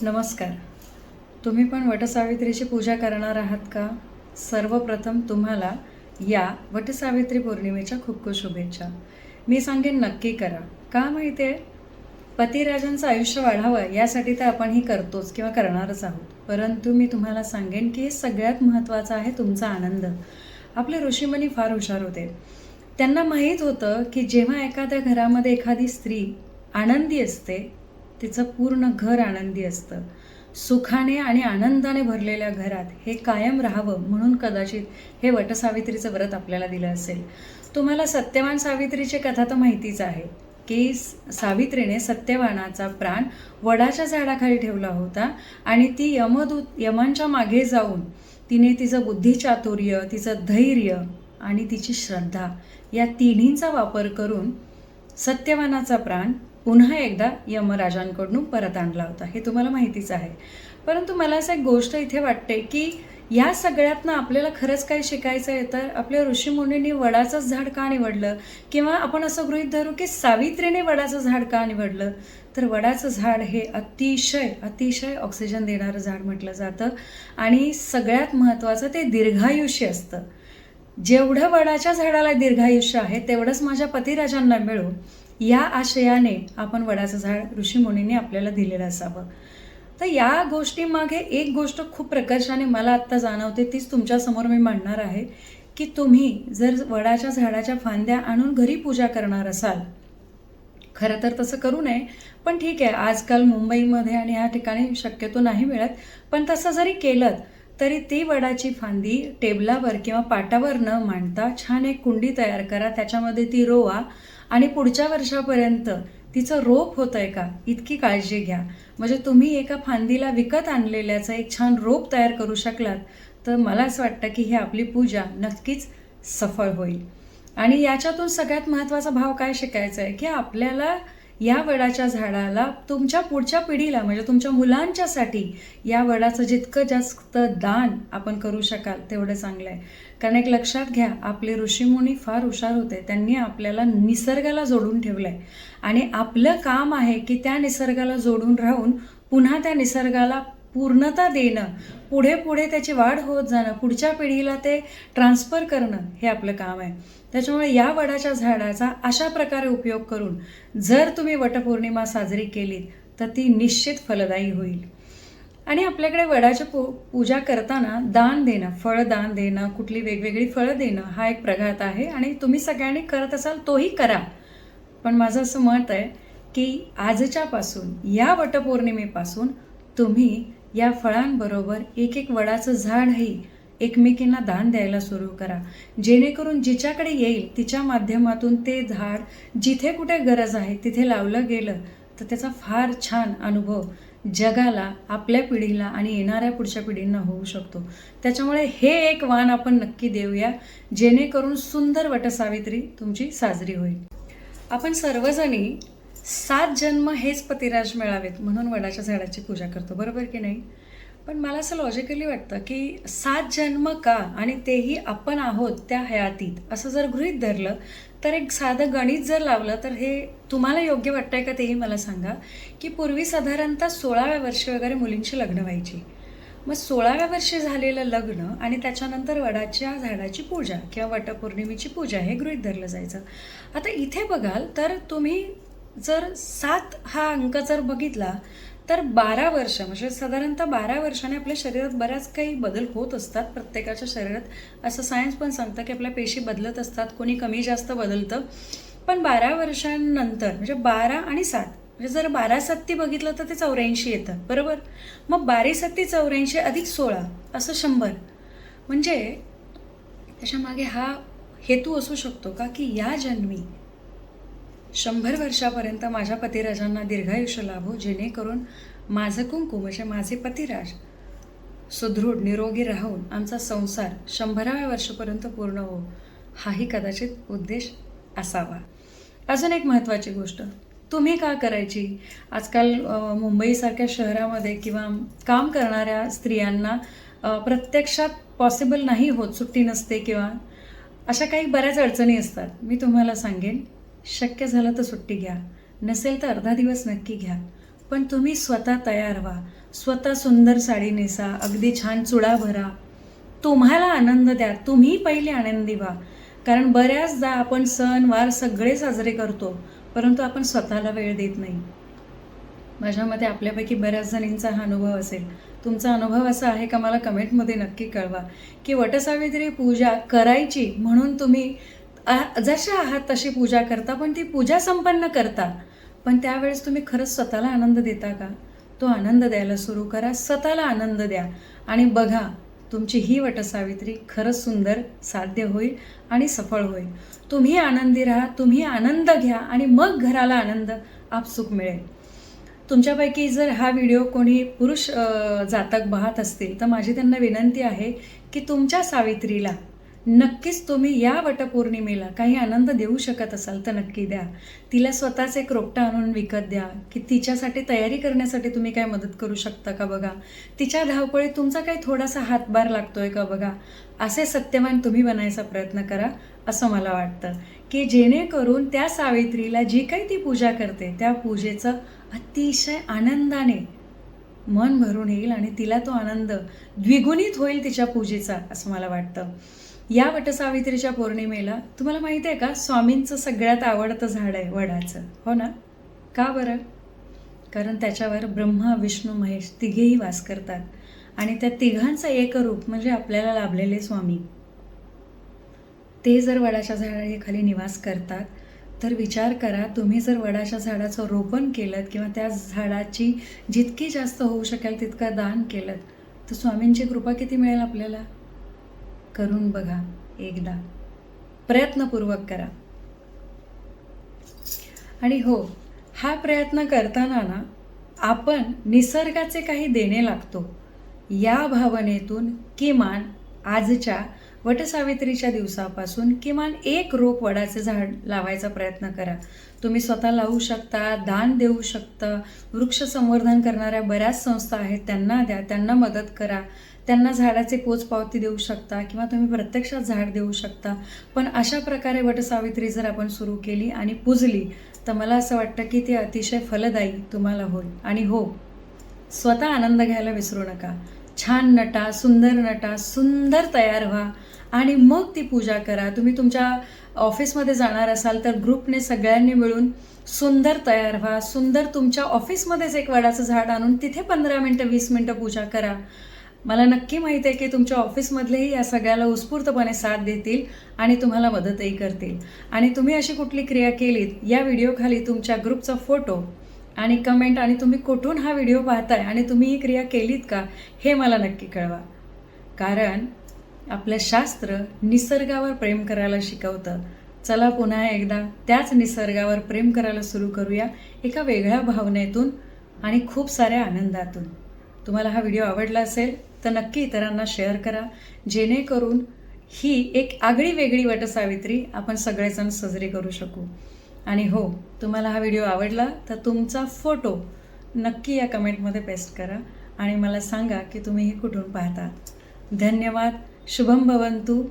नमस्कार. तुम्ही पण वटसावित्रीची पूजा करणार आहात का? सर्वप्रथम तुम्हाला या वटसावित्री पौर्णिमेच्या खूप खूप शुभेच्छा. मी सांगेन नक्की करा. का माहिती आहे? पतिराजांचं आयुष्य वाढावं यासाठी तर आपण ही करतोच किंवा करणारच आहोत. परंतु मी तुम्हाला सांगेन की सगळ्यात महत्त्वाचा आहे तुमचा आनंद. आपले ऋषीमुनी फार हुशार होते. त्यांना माहीत होतं की जेव्हा एखाद्या घरामध्ये एखादी स्त्री आनंदी असते, तिचं पूर्ण घर आनंदी असतं. सुखाने आणि आनंदाने भरलेल्या घरात हे कायम राहावं म्हणून कदाचित हे वटसावित्रीचं व्रत आपल्याला दिलं असेल. तुम्हाला सत्यवान सावित्रीची कथा तर माहितीच आहे की सावित्रीने सत्यवानाचा प्राण वडाच्या झाडाखाली ठेवला होता आणि ती यमांच्या मागे जाऊन तिने तिचं बुद्धिचातुर्य, तिचं धैर्य आणि तिची श्रद्धा या तिन्हींचा वापर करून सत्यवानाचा प्राण पुन्हा एकदा यमराजांकडून परत आणला होता. हे तुम्हाला माहितीच आहे. परंतु मला असं एक गोष्ट इथे वाटते की या सगळ्यातनं आपल्याला खरंच काय शिकायचं आहे तर आपल्या ऋषीमुनींनी वडाचंच झाड का निवडलं, किंवा आपण असं गृहीत धरू की सावित्रीने वडाचं झाड का निवडलं. तर वडाचं झाड हे अतिशय अतिशय ऑक्सिजन देणारं झाड म्हटलं जातं आणि सगळ्यात महत्त्वाचं ते दीर्घायुष्य असतं. जेवढं वडाच्या झाडाला दीर्घायुष्य आहे तेवढंच माझ्या पतिराजांना मिळो या आशयाने आपण वडाचं झाड ऋषीमुनींनी आपल्याला दिलेलं असावं. तर या गोष्टीमागे एक गोष्ट खूप प्रकर्षाने मला आत्ता जाणवते, तीच तुमच्यासमोर मी मांडणार आहे की तुम्ही जर वडाच्या झाडाच्या फांद्या आणून घरी पूजा करणार असाल, खरं तर तसं करू नये, पण ठीक आहे, आजकाल मुंबईमध्ये आणि ह्या ठिकाणी शक्यतो नाही मिळत, पण तसं जरी केलं तरी ती वडाची फांदी टेबलावर किंवा पाटावर न मांडता छान एक कुंडी तयार करा, त्याच्यामध्ये ती रोवा आणि पुढच्या वर्षापर्यंत तिचं रोप होतं आहे का इतकी काळजी घ्या. म्हणजे तुम्ही एका फांदीला विकत आणलेल्याचं एक छान रोप तयार करू शकलात तर मला असं वाटतं की ही आपली पूजा नक्कीच सफळ होईल. आणि याच्यातून सगळ्यात महत्त्वाचा भाव काय शिकायचा आहे की आपल्याला या वडाच्या झाडाला तुमच्या पुढच्या पिढीला म्हणजे तुमच्या मुलांच्यासाठी या वडाचं जितकं जास्त दान आपण करू शकाल तेवढं चांगलं आहे. कारण एक लक्षात घ्या, आपले ऋषीमुनी फार हुशार होते. त्यांनी आपल्याला निसर्गाला जोडून ठेवलं आहे आणि आपलं काम आहे की त्या निसर्गाला जोडून राहून पुन्हा त्या निसर्गाला पूर्णता देणं, पुढे पुढे त्याची वाढ होत जाणं, पुढच्या पिढीला ते ट्रान्सफर करणं हे आपलं काम आहे. त्याच्यामुळे या वडाच्या झाडाचा अशा प्रकारे उपयोग करून जर तुम्ही वटपौर्णिमा साजरी केलीत तर ती निश्चित फलदायी होईल. आणि आपल्याकडे वडाची पूजा करताना दान देणं, फळदान देणं, कुठली वेगवेगळी फळं देणं हा एक प्रघात आहे आणि तुम्ही सगळ्यांनी करत असाल तोही करा. पण माझं असं मत आहे की आजच्यापासून या वटपौर्णिमेपासून तुम्ही या फळांबरोबर एक एक वडाचं झाडही एकमेकींना दान द्यायला सुरू करा, जेणेकरून जिच्याकडे येईल तिच्या माध्यमातून ते झाड जिथे कुठे गरज आहे तिथे लावलं गेलं तर त्याचा फार छान अनुभव जगाला, आपल्या पिढीला आणि येणाऱ्या पुढच्या पिढींना होऊ शकतो. त्याच्यामुळे हे एक वाण आपण नक्की देऊया, जेणेकरून सुंदर वटसावित्री तुमची साजरी होईल. आपण सर्वजणी 7 जन्म हेच पतिराज मिळावेत म्हणून वडाच्या झाडाची पूजा करतो, बरोबर की नाही? पण मला असं लॉजिकली वाटतं की 7 जन्म का, आणि तेही आपण आहोत त्या हयातीत, असं जर गृहीत धरलं तर एक साधं गणित जर लावलं तर हे तुम्हाला योग्य वाटतंय का तेही मला सांगा. की पूर्वी साधारणतः 16व्या वर्षी वगैरे मुलींची लग्न व्हायची. मग 16व्या वर्षी झालेलं लग्न आणि त्याच्यानंतर वडाच्या झाडाची पूजा किंवा वटपौर्णिमेची पूजा हे गृहीत धरलं जायचं. आता इथे बघाल तर तुम्ही जर 7 हा अंक जर बघितला तर 12 वर्ष म्हणजे साधारणतः 12 वर्षाने आपल्या शरीरात बऱ्याच काही बदल होत असतात. प्रत्येकाच्या शरीरात असं सायन्स पण सांगतं की आपल्या पेशी बदलत असतात, कोणी कमी जास्त बदलतं. पण 12 वर्षांनंतर म्हणजे 12 आणि 7 म्हणजे जर 12 सत्ती बघितलं तर ते 84 येतं, बरोबर? मग 12 सत्ती 84 अधिक 16 असं 100. म्हणजे त्याच्यामागे हा हेतू असू शकतो का की या जन्मी 100 वर्षापर्यंत माझ्या पतिराजांना दीर्घायुष्य लाभो, जेणेकरून माझं कुंकू म्हणजे माझे पतिराज सुदृढ निरोगी राहून आमचा संसार 100व्या वर्षापर्यंत पूर्ण हो, हाही कदाचित उद्देश असावा. अजून एक महत्त्वाची गोष्ट तुम्ही का करायची? आजकाल मुंबईसारख्या शहरामध्ये किंवा काम करणाऱ्या स्त्रियांना प्रत्यक्षात पॉसिबल नाही होत, सुट्टी नसते किंवा अशा काही बऱ्याच अडचणी असतात. मी तुम्हाला सांगेन, शक्य झालं तर सुट्टी घ्या, नसेल तर अर्धा दिवस नक्की घ्या. पण तुम्ही स्वतः तयार व्हा, स्वतः सुंदर साडी नेसा, अगदी छान चुडा भरा, तुम्हाला आनंद द्या, तुम्ही पहिले आनंदी व्हा. कारण बऱ्याचदा आपण सण वार सगळे साजरे करतो, परंतु आपण स्वतःला वेळ देत नाही. माझ्या मते आपल्यापैकी बऱ्याच जणींचा हा अनुभव असेल. तुमचा अनुभव असा आहे का, मला कमेंटमध्ये नक्की कळवा की वटसावित्री पूजा करायची म्हणून तुम्ही जशा आहात तशी पूजा करता, पण ती पूजा संपन्न करता, पण त्यावेळेस तुम्ही खरंच स्वतःला आनंद देता का? तो आनंद द्यायला सुरू करा, स्वतःला आनंद द्या आणि बघा तुमची ही वटसावित्री खरंच सुंदर साध्य होईल आणि सफळ होईल. तुम्ही आनंदी राहा, तुम्ही आनंद घ्या आणि मग घराला आनंद आपसूक मिळेल. तुमच्यापैकी जर हा व्हिडिओ कोणी पुरुष जातक पाहत असतील तर माझी त्यांना विनंती आहे की तुमच्या सावित्रीला नक्कीच तुम्ही या वटपौर्णिमेला काही आनंद देऊ शकत असाल तर नक्की द्या. तिला स्वतःच एक रोपटा आणून विकत द्या, की तिच्यासाठी तयारी करण्यासाठी तुम्ही काय मदत करू शकता का बघा. तिच्या धावपळीत तुमचा काही थोडासा हातभार लागतोय का बघा. असे सत्यवान तुम्ही बनायचा प्रयत्न करा असं मला वाटतं, की जेणेकरून त्या सावित्रीला जी काही ती पूजा करते त्या पूजेचं अतिशय आनंदाने मन भरून येईल आणि तिला तो आनंद द्विगुणित होईल तिच्या पूजेचा असं मला वाटतं. या वटसावित्रीच्या पौर्णिमेला तुम्हाला माहिती आहे का, स्वामींचं सगळ्यात आवडतं झाड आहे वडाचं, हो ना? का बरं? कारण त्याच्यावर ब्रह्मा विष्णू महेश तिघेही वास करतात आणि त्या तिघांचं एकरूप म्हणजे आपल्याला लाभलेले स्वामी. ते जर वडाच्या झाडाखाली निवास करतात तर विचार करा, तुम्ही जर वडाच्या झाडाचं रोपण केलं किंवा त्या झाडाची जितकी जास्त होऊ शकेल तितकं दान केलं तर स्वामींची कृपा किती मिळेल आपल्याला. करून बघा, एकदा प्रयत्नपूर्वक करा. आणि हो, हा प्रयत्न करताना ना आपण निसर्गाचे काही देणे लागतो या भावनेतून किमान आजच्या वटसावित्रीच्या दिवसापासून किमान एक रोप वडाचे झाड लावायचा प्रयत्न करा. तुम्ही स्वतः लावू शकता, दान देऊ शकता, वृक्ष संवर्धन करणाऱ्या बऱ्याच संस्था आहेत त्यांना द्या, त्यांना मदत करा, त्यांना झाडाचे पोचपावती देऊ शकता किंवा तुम्ही प्रत्यक्षात झाड देऊ शकता. पण अशा प्रकारे वटसावित्री जर आपण सुरू केली आणि पूजली तर मला असं वाटतं की ती अतिशय फलदायी तुम्हाला होईल. आणि हो, स्वतः आनंद घ्यायला विसरू नका. छान नटा, सुंदर तयार व्हा आणि मग ती पूजा करा. तुम्ही तुमच्या ऑफिसमध्ये जाणार असाल तर ग्रुपने सगळ्यांनी मिळून सुंदर तयार व्हा. सुंदर तुमच्या ऑफिसमध्येच एक वडाचं झाड आणून तिथे 15 मिनटं 20 मिनटं पूजा करा. मला नक्की माहिती आहे की तुमच्या ऑफिसमधलेही या सगळ्याला उत्स्फूर्तपणे साथ देतील आणि तुम्हाला मदतही करतील. आणि तुम्ही अशी कुठली क्रिया केलीत, या व्हिडिओखाली तुमच्या ग्रुपचा फोटो आणि कमेंट आणि तुम्ही कुठून हा व्हिडिओ पाहताय आणि तुम्ही ही क्रिया केलीत का हे मला नक्की कळवा. कारण आपलं शास्त्र निसर्गावर प्रेम करायला शिकवतं. चला पुन्हा एकदा त्याच निसर्गावर प्रेम करायला सुरू करूया, एका वेगळ्या भावनेतून आणि खूप साऱ्या आनंदातून. तुम्हाला हा व्हिडिओ आवडला असेल तर नक्की इतरांना शेअर करा, जेणेकरून ही एक आगळी वेगळी वटसावित्री आपण सगळेजण साजरी करू शकू. आणि हो, तुम्हाला हा व्हिडिओ आवडला तर तुमचा फोटो नक्की या कमेंटमध्ये पेस्ट करा आणि मला सांगा की तुम्ही हे कुठून पाहता. धन्यवाद. शुभम भवंतु.